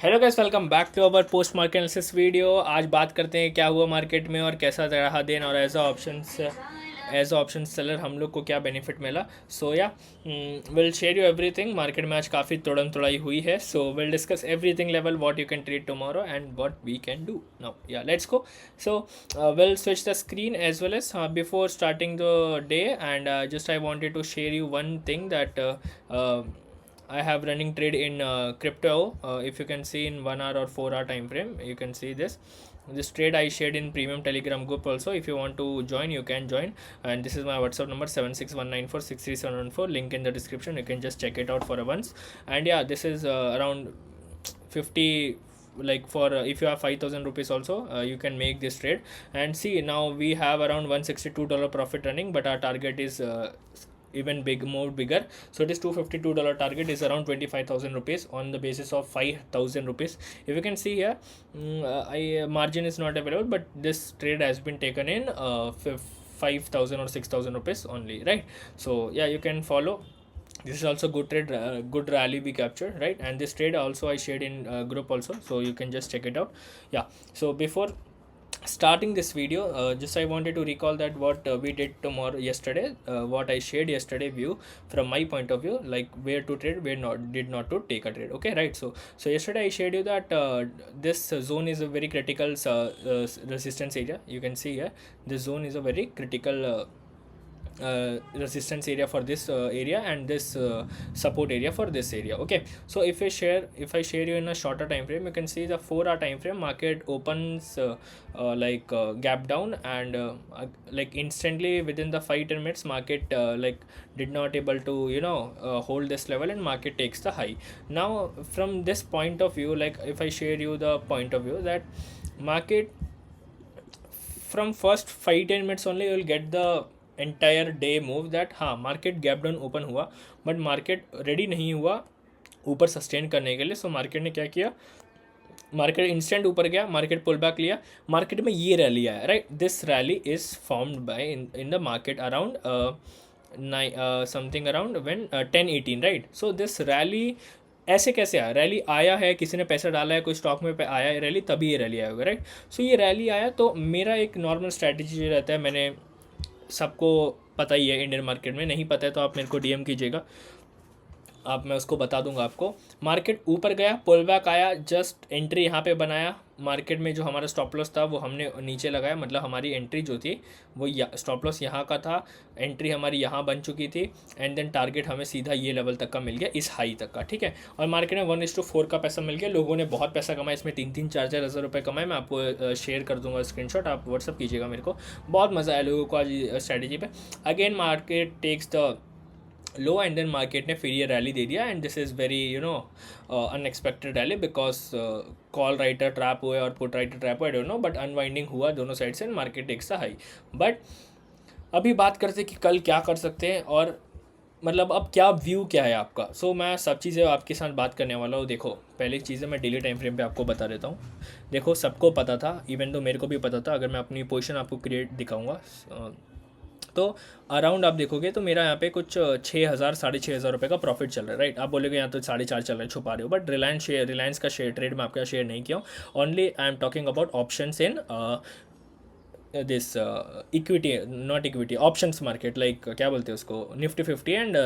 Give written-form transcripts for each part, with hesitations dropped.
Hello guys, welcome back to our post market analysis video. आज बात करते हैं क्या हुआ मार्केट में और कैसा रहा दिन, और एज अ ऑप्शन सेलर हम लोग को क्या बेनिफिट मिला। So ya will share you everything. Market में आज काफ़ी तोड़न तोड़ाई हुई है, so will discuss everything level what you can trade tomorrow and what we can do now. Ya let's go. So will switch the screen as well as before starting the day, and just I wanted to share you one thing that I have running trade in crypto. If you can see in 1 hour or 4 hour time frame, you can see this trade I shared in premium telegram group also. If you want to join, you can join, and this is my WhatsApp number 761946374. Link in the description. You can just check it out for a once. And yeah, this is around 50, like for if you have 5,000 rupees also, you can make this trade. And see, now we have around $162 profit running, but our target is even more bigger. So this $252 target is around 25,000 rupees on the basis of 5,000 rupees. If you can see here, margin is not available, but this trade has been taken in 5,000 or 6,000 rupees only, right? So yeah, you can follow. This is also good trade, good rally we captured, right? And this trade also I shared in group also, so you can just check it out. Yeah. So before starting this video, just I wanted to recall that what we did tomorrow yesterday, what I shared yesterday view from my point of view, like where to trade, where not to take a trade. Okay, right? So yesterday I shared you that this zone is a very critical resistance area. You can see here, this zone is a very critical resistance area for this area, and this support area for this area. Okay, so if I share you in a shorter time frame, you can see the 4 hour time frame market opens gap down, and like instantly within the 5-10 minutes market like did not able to hold this level, and market takes the high. Now from this point of view, like if I share you the point of view that market from first 5-10 minutes only, you will get the entire day move that हाँ market gap down open हुआ, but market ready नहीं हुआ ऊपर sustain करने के लिए. So market ने क्या किया, मार्केट इंस्टेंट ऊपर गया, मार्केट पुल बैक लिया, मार्केट में ये रैली आया, right? This rally is formed by in the market around something around when 10-18, right? So this rally ऐसे कैसे आया? रैली आया है, किसी ने पैसा डाला है, कोई स्टॉक में पे आया है रैली, तभी ये रैली आया होगा, राइट? सो ये रैली आया, तो मेरा एक नॉर्मल स्ट्रैटेजी रहता है, मैंने सबको पता ही है, इंडियन मार्केट में नहीं पता है तो आप मेरे को डीएम कीजिएगा, आप मैं उसको बता दूंगा आपको. मार्केट ऊपर गया, पुल बैक आया, जस्ट एंट्री यहाँ पे बनाया. मार्केट में जो हमारा स्टॉप लॉस था वो हमने नीचे लगाया, मतलब हमारी एंट्री जो थी वो स्टॉप लॉस यहाँ का था, एंट्री हमारी यहाँ बन चुकी थी, एंड देन टारगेट हमें सीधा ये लेवल तक का मिल गया, इस हाई तक का, ठीक है. और मार्केट में 1:4 का पैसा मिल गया. लोगों ने बहुत पैसा कमाया, इसमें 3-4 हज़ार रुपये कमाए. मैं आपको शेयर कर दूंगा स्क्रीनशॉट, आप व्हाट्सअप कीजिएगा मेरे को. बहुत मज़ा आया लोगों को आज स्ट्रैटेजी पे. Again market takes the low, and then market ने फिर ये रैली दे दिया, and this is very unexpected rally, because call writer trap हुए और पुट राइटर ट्रैप हुआ, I don't know, but unwinding हुआ दोनों साइड से, market takes a high. But अभी बात करते हैं कि कल क्या कर सकते हैं, और मतलब अब क्या व्यू क्या है आपका. सो मैं सब चीज़ें आपके साथ बात करने वाला हूँ. देखो, पहली चीज़ है मैं डेली टाइम फ्रेम पे आपको बता देता हूँ. देखो, सबको पता था, इवन तो मेरे को भी पता था. अगर मैं अपनी पोजीशन आपको क्रिएट दिखाऊंगा तो अराउंड आप देखोगे तो मेरा यहाँ पे कुछ 6,000 6,500 रुपये का प्रॉफिट चल रहा है, राइट? आप बोलेगे यहाँ तो 4.5 चल रहा है, छुपा रहे हो, बट रिलायंस का शेयर ट्रेड में आपका शेयर नहीं किया हूँ. Only I am talking about options in this equity, not equity, options market, like क्या बोलते हैं उसको, निफ्टी 50 एंड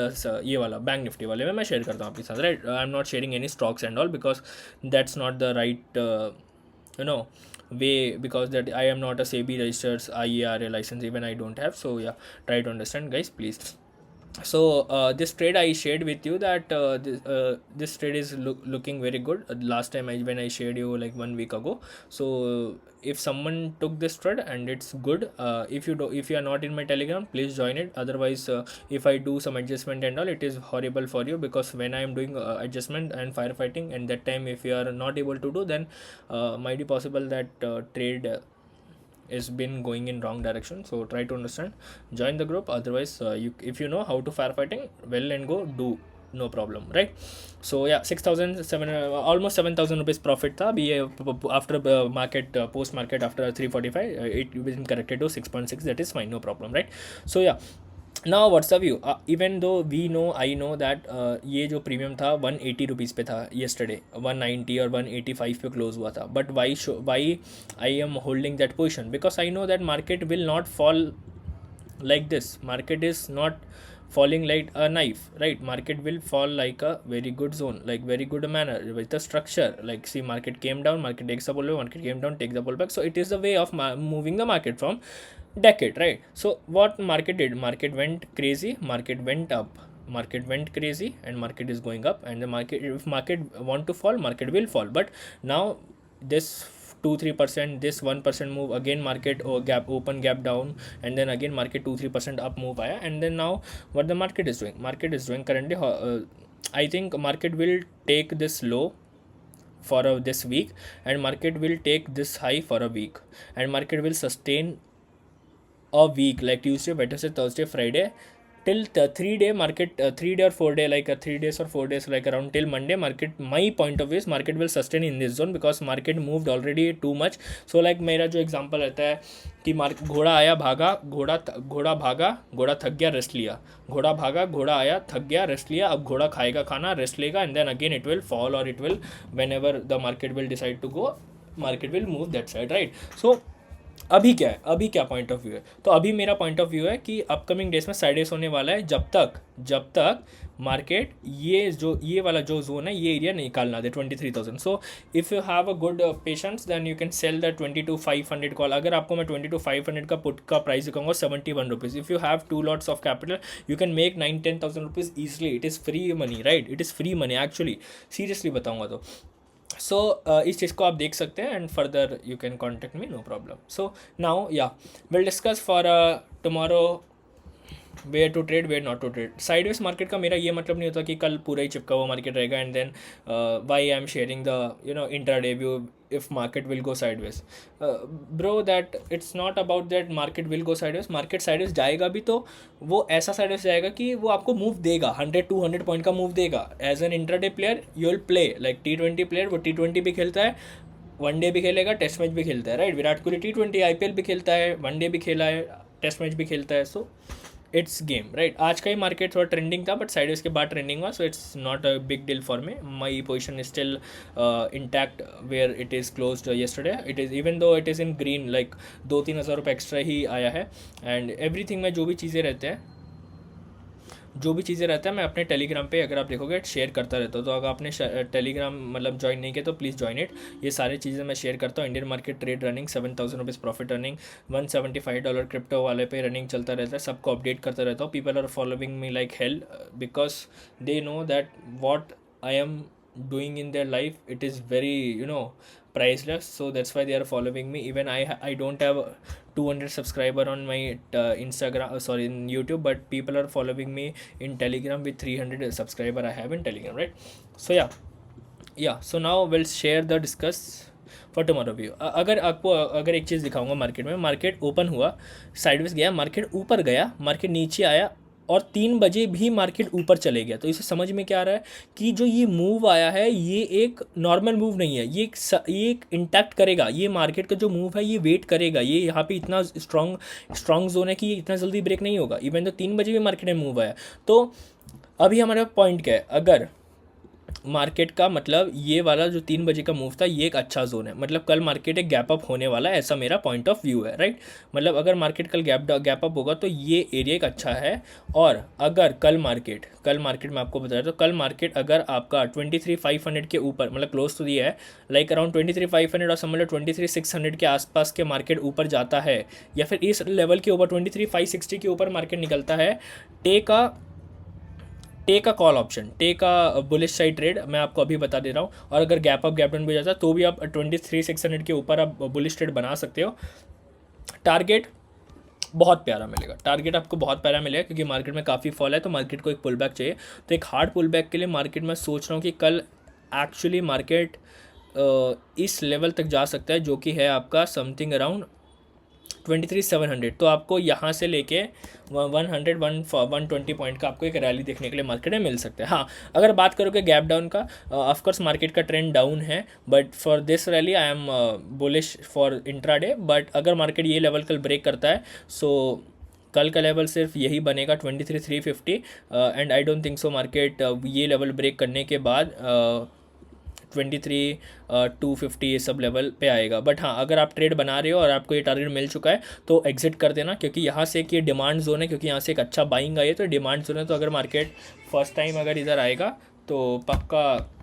ये वाला बैंक निफ्टी वाले में मैं शेयर करता हूँ आपके साथ, right? I am not sharing any stocks and all, because that's not the right way, because that I am not a SEBI registered IERA license, even I don't have. So yeah, try to understand, guys, please. So this trade I shared with you that this trade is looking very good. Last time when I shared you like 1 week ago. So if someone took this trade and it's good, if you are not in my telegram, please join it. Otherwise if I do some adjustment and all, it is horrible for you, because when I am doing adjustment and firefighting, and that time if you are not able to do, then might be possible that trade is been going in wrong direction. So try to understand, join the group. Otherwise if you know how to firefighting, well and go, do, no problem, right? So yeah, 6,007 almost 7,000 rupees profit tha abhi after market post market after 3:45 it been corrected to 6.6. that is fine, no problem, right? So yeah, now what's a view, even though we know, I know that ये जो premium था 180 rupees पे था yesterday, 190 और 185 पे close हुआ था, but why I am holding that position, because I know that market will not fall like this. Market is not falling like a knife, right? Market will fall like a very good zone, like very good manner with the structure. Like see, market came down, market takes a pullback, market came down, takes a pullback. So it is the way of moving the market from decade, right? So what market did, market went crazy, market went up, market went crazy, and market is going up. And the market, if market want to fall, market will fall. But now this 2-3%, this 1% move, again market or gap open, gap down, and then again market 2-3% up move आया. And then now what the market is doing, market is doing currently, I think market will take this low for this week, and market will take this high for a week, and market will sustain a week like Tuesday, Wednesday, Thursday, Friday, till 3 day market, 3 day or 4 day, like 3 days or 4 days, like around till Monday. Market, my point of view is market will sustain in this zone because market moved already too much. So like मेरा जो example रहता है कि market, घोड़ा आया भागा, घोड़ा भागा, घोड़ा थक गया, रेस्ट लिया, घोड़ा भागा, घोड़ा आया, थक गया, रेस्ट लिया, अब घोड़ा खाएगा खाना, रेस्ट लेगा, and then again it will fall, और it will, whenever the market will decide to go, market will move that side, right? So अभी क्या है, अभी क्या पॉइंट ऑफ व्यू है, तो अभी मेरा पॉइंट ऑफ व्यू है कि अपकमिंग डेज में साइडेस होने वाला है, जब तक मार्केट ये वाला जो जोन है, ये एरिया निकालना दे 23,000. So if you have a good patience, then you can sell the 22,500 call. अगर आपको मैं 22,500 का पुट का प्राइस दिखाऊंगा 71 rupees, if you have 2 lots of capital, you can make 9-10,000 rupees easily. It is free money, right? It is free money actually, seriously बताऊँगा तो. सो इस चीज़ को आप देख सकते हैं, and further you can contact me, no problem. So now ya will discuss for tomorrow where to trade, where not to trade. Sideways market का मेरा ये मतलब नहीं होता कि कल पूरा ही चिपका हुआ मार्केट रहेगा, and then why I am sharing the intraday view if market will go sideways. Bro, that it's not about that market will go sideways. Market sideways जाएगा भी तो वो ऐसा sideways जाएगा कि वो आपको मूव देगा, 100-200 पॉइंट का मूव देगा. As an intraday player you will play like T20 player, वो T20 भी खेलता है, वनडे भी खेलेगा, टेस्ट मैच भी खेलता है, right? Virat Kohli T20 IPL भी खेलता है, वनडे भी खेला है, टेस्ट मैच भी खेलता है. So it's game, right? आज का ही मार्केट थोड़ा ट्रेंडिंग था, बट साइडवेज के बाद ट्रेंडिंग हुआ, so it's not a big deal for me. My position is still intact where it is closed yesterday. It is, even though it is in green, like 2-3 हज़ार रुपये extra ही आया है. And everything में जो भी चीज़ें रहता है मैं अपने टेलीग्राम पे, अगर आप देखोगे, शेयर करता रहता हूँ. तो अगर आपने टेलीग्राम मतलब ज्वाइन नहीं किया तो प्लीज़ ज्वाइन इट. ये सारी चीज़ें मैं शेयर करता हूँ. Indian market trade running, 7,000 rupees profit running, $175 crypto वाले पे रनिंग चलता रहता है. सबको अपडेट करता रहता हूँ. People are following me like hell because they know that what I am doing in their life, it is very priceless. So that's why they are following me. Even I don't have 200 subscriber on my Instagram, sorry, in YouTube, but people are following me in Telegram with 300 subscriber I have in Telegram, right? So yeah, so now we'll share the discuss for tomorrow view. अगर एक चीज़ दिखाऊंगा, market में market open हुआ, sideways गया, market ऊपर गया, market नीचे आया, और 3 बजे भी मार्केट ऊपर चले गया. तो इसे समझ में क्या आ रहा है कि जो ये मूव आया है ये एक नॉर्मल मूव नहीं है, ये एक इंटैक्ट करेगा. ये मार्केट का जो मूव है ये वेट करेगा. ये यहाँ पे इतना स्ट्रॉन्ग जोन है कि ये इतना जल्दी ब्रेक नहीं होगा. इवन तो 3 बजे भी मार्केट में मूव आया. तो अभी हमारा पॉइंट क्या है, अगर मार्केट का मतलब ये वाला जो 3 बजे का मूव था ये एक अच्छा जोन है, मतलब कल मार्केट एक गैप अप होने वाला है, ऐसा मेरा पॉइंट ऑफ व्यू है, राइट? मतलब अगर मार्केट कल गैप अप होगा तो ये एरिया एक अच्छा है. और अगर कल मार्केट मैं आपको बता रहा हूँ, तो कल मार्केट अगर आपका 23,500 के ऊपर, मतलब क्लोज तो दिया है, लाइक अराउंड 23,500 और समझ लो 23,600 के आसपास के मार्केट ऊपर जाता है, या फिर इस लेवल के ऊपर 23,560 के ऊपर मार्केट निकलता है, take a call option, take a bullish side trade, मैं आपको अभी बता दे रहा हूँ. और अगर गैप अप गैप डाउन भी जाता है तो भी आप 23,600 के ऊपर आप बुलिश ट्रेड बना सकते हो. टारगेट बहुत प्यारा मिलेगा, टारगेट आपको बहुत प्यारा मिलेगा, क्योंकि मार्केट में काफ़ी फॉल है, तो मार्केट को एक पुल बैक चाहिए. तो एक हार्ड पुल बैक के लिए मार्केट में सोच रहा हूँ कि कल एक्चुअली मार्केट इस लेवल तक जा सकता है, जो कि है आपका समथिंग अराउंड 23,700. तो आपको यहाँ से लेके 120 पॉइंट का आपको एक रैली देखने के लिए मार्केट में मिल सकता है. हाँ, अगर बात करोगे गैप डाउन का, ऑफकोर्स मार्केट का ट्रेंड डाउन है, but for this rally I am bullish for intraday. But अगर मार्केट ये लेवल कल ब्रेक करता है, सो कल का लेवल सिर्फ यही बनेगा 23,350 and I don't think so market ये लेवल ब्रेक करने के बाद 23,250 ये सब लेवल पे आएगा। बट हाँ, अगर आप ट्रेड बना रहे हो और आपको ये टारगेट मिल चुका है तो एग्जिट कर देना, क्योंकि यहाँ से एक ये डिमांड जोन है, क्योंकि यहाँ से एक अच्छा बाइंग आई है तो डिमांड जोन है। तो अगर मार्केट फर्स्ट टाइम अगर इधर आएगा तो पक्का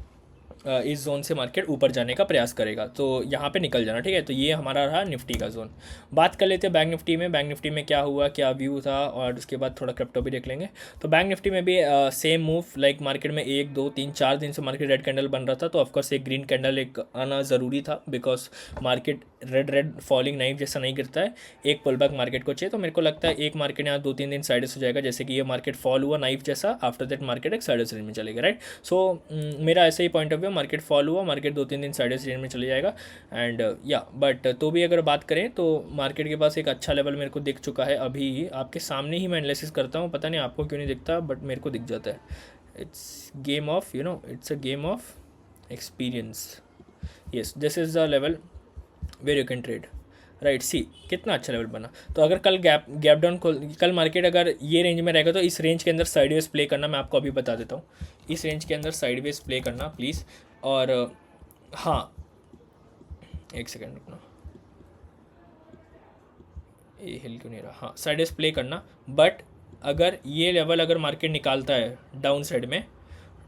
इस जोन से मार्केट ऊपर जाने का प्रयास करेगा, तो यहाँ पे निकल जाना, ठीक है। तो ये हमारा रहा निफ्टी का जोन। बात कर लेते हैं बैंक निफ्टी में। बैंक निफ्टी में क्या हुआ, क्या व्यू था, और उसके बाद थोड़ा क्रिप्टो भी देख लेंगे। तो बैंक निफ्टी में भी सेम मूव, लाइक मार्केट में 1 2 3 4 दिन से मार्केट रेड कैंडल बन रहा था, तो ऑफकोर्स एक ग्रीन कैंडल एक आना ज़रूरी था, because market red falling knife जैसा नहीं गिरता है, एक पुल बैक मार्केट को चाहिए। तो मेरे को लगता है एक मार्केट यहाँ 2-3 दिन साइडवेज हो जाएगा, जैसे कि ये मार्केट फॉल हुआ नाइफ जैसा, आफ्टर दैट मार्केट एक साइडवेज रेंज में चलेगा, राइट। सो मेरा ऐसे ही point of view, market fall हुआ, मार्केट 2-3 दिन साइडवेज रेंज में चले जाएगा एंड या बट तो भी अगर बात करें तो मार्केट के पास एक अच्छा लेवल मेरे को दिख चुका है। अभी आपके सामने ही मैं एनालिसिस करता हूँ, पता नहीं आपको क्यों नहीं दिखता, बट मेरे को दिख जाता है। It's game of it's a game of experience. Yes, this is the level where you can trade, right. See कितना अच्छा लेवल बना। तो अगर कल गैप डाउन कल मार्केट अगर ये रेंज में रहेगा तो इस रेंज के अंदर साइडवेज प्ले करना, मैं आपको अभी बता देता हूँ। इस रेंज के अंदर साइडवेज प्ले करना प्लीज़। और हाँ, एक सेकेंड रुकना, ये हिल क्यों नहीं रहा। हाँ, साइडवेज प्ले करना, बट अगर ये लेवल अगर मार्केट निकालता है डाउन साइड में,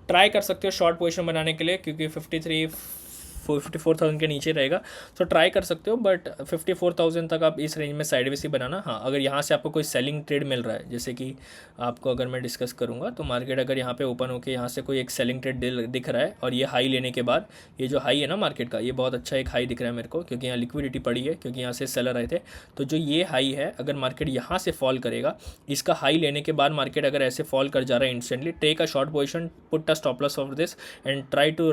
ट्राई कर सकते हो शॉर्ट पोजीशन बनाने के लिए, क्योंकि 54,000 के नीचे रहेगा, तो ट्राई कर सकते हो। बट 54,000 तक आप इस रेंज में साइडवेज ही बनाना। हाँ, अगर यहाँ से आपको कोई सेलिंग ट्रेड मिल रहा है, जैसे कि आपको अगर मैं डिस्कस करूँगा, तो मार्केट अगर यहाँ पे ओपन होकर यहाँ से कोई एक सेलिंग ट्रेड दिख रहा है, और ये हाई लेने के बाद ये जो हाई है ना मार्केट का, ये बहुत अच्छा एक हाई दिख रहा है मेरे को, क्योंकि यहाँ लिक्विडिटी पड़ी है, क्योंकि यहाँ से सेलर आए थे। तो जो ये हाई है, अगर मार्केट यहाँ से फॉल करेगा, इसका हाई लेने के बाद मार्केट अगर ऐसे फॉल कर जा रहा है instantly, take a short position, put a stop loss of this and try to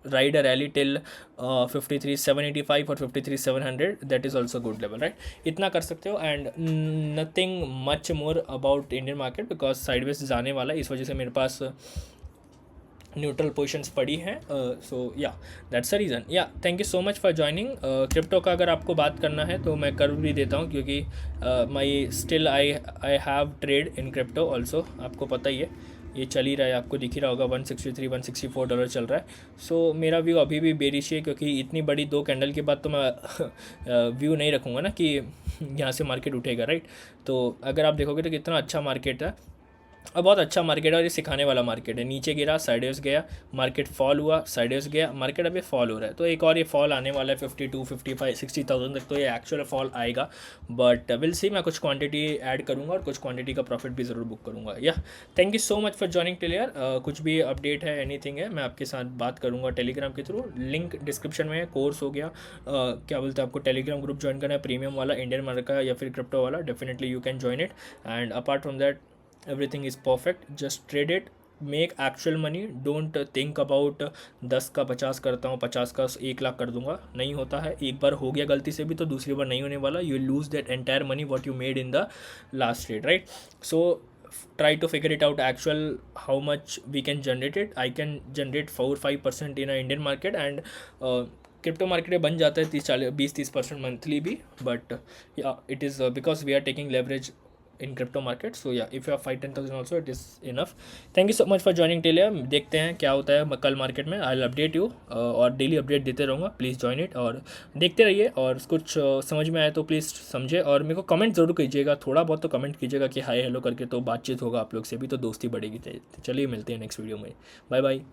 ride a rally till 53,785 और 53,700, that is also good level, right. इतना कर सकते हो and nothing much more about Indian market, because sideways जाने वाला है, इस वजह से मेरे पास न्यूट्रल पोजिशंस पड़ी हैं। सो या दैट्स द रीज़न। या thank you so much for joining. Crypto का अगर आपको बात करना है तो मैं कर भी देता हूँ, क्योंकि my still I have trade in crypto also. आपको पता ही है, ये चल ही रहा है, आपको दिख ही रहा होगा, $163-164 चल रहा है। सो मेरा व्यू अभी भी बेरिश है, क्योंकि इतनी बड़ी 2 कैंडल के बाद तो मैं व्यू नहीं रखूँगा ना कि यहाँ से मार्केट उठेगा, राइट। तो अगर आप देखोगे तो कितना अच्छा मार्केट है, और बहुत अच्छा मार्केट है, और ये सिखाने वाला मार्केट है। नीचे गिरा, साइडवेज गया, मार्केट फॉल हुआ, साइडवेज गया, मार्केट अभी फॉल हो रहा है। तो एक और ये फॉल आने वाला है 52, 55, 60,000 तक, तो ये एक्चुअल फॉल आएगा। बट विल सी, मैं कुछ क्वांटिटी ऐड करूँगा और कुछ क्वांटिटी का प्रॉफिट भी ज़रूर बुक करूँगा। या thank you so much for joining till. कुछ भी अपडेट है, एनीथिंग है, मैं आपके साथ बात करूँगा टेलीग्राम के थ्रू। लिंक डिस्क्रिप्शन में है। कोर्स हो गया, क्या बोलते हैं, आपको टेलीग्राम ग्रुप ज्वाइन करना है, प्रीमियम वाला, इंडियन मार्केट का या फिर क्रिप्टो वाला, definitely you can join it. And apart from that everything is perfect, just trade it, make actual money, don't think about 10 का 50 करता हूँ, 50 का 1 लाख कर दूंगा, नहीं होता है। एक बार हो गया गलती से भी तो दूसरी बार नहीं होने वाला। You lose that entire money what you made in the last trade, right. So try to figure it out actual how much we can generate it. I can generate 4-5% in a Indian market, and crypto market में बन जाता है 20-30% monthly भी, but yeah it is because we are taking leverage in crypto market. So yeah, if you have 5-10,000 also, it is enough. Thank you so much for joining till here. देखते हैं क्या होता है कल मार्केट में। I'll update you और daily update देते रहूँगा। प्लीज़ ज्वाइन इट और देखते रहिए, और कुछ समझ में आए तो प्लीज़ समझे, और मेरे को कमेंट ज़रूर कीजिएगा, थोड़ा बहुत तो कमेंट कीजिएगा कि हाय हेलो करके, तो बातचीत होगा आप लोग से भी, तो दोस्ती बढ़ेगी। चलिए मिलते हैं नेक्स्ट वीडियो में। Bye bye.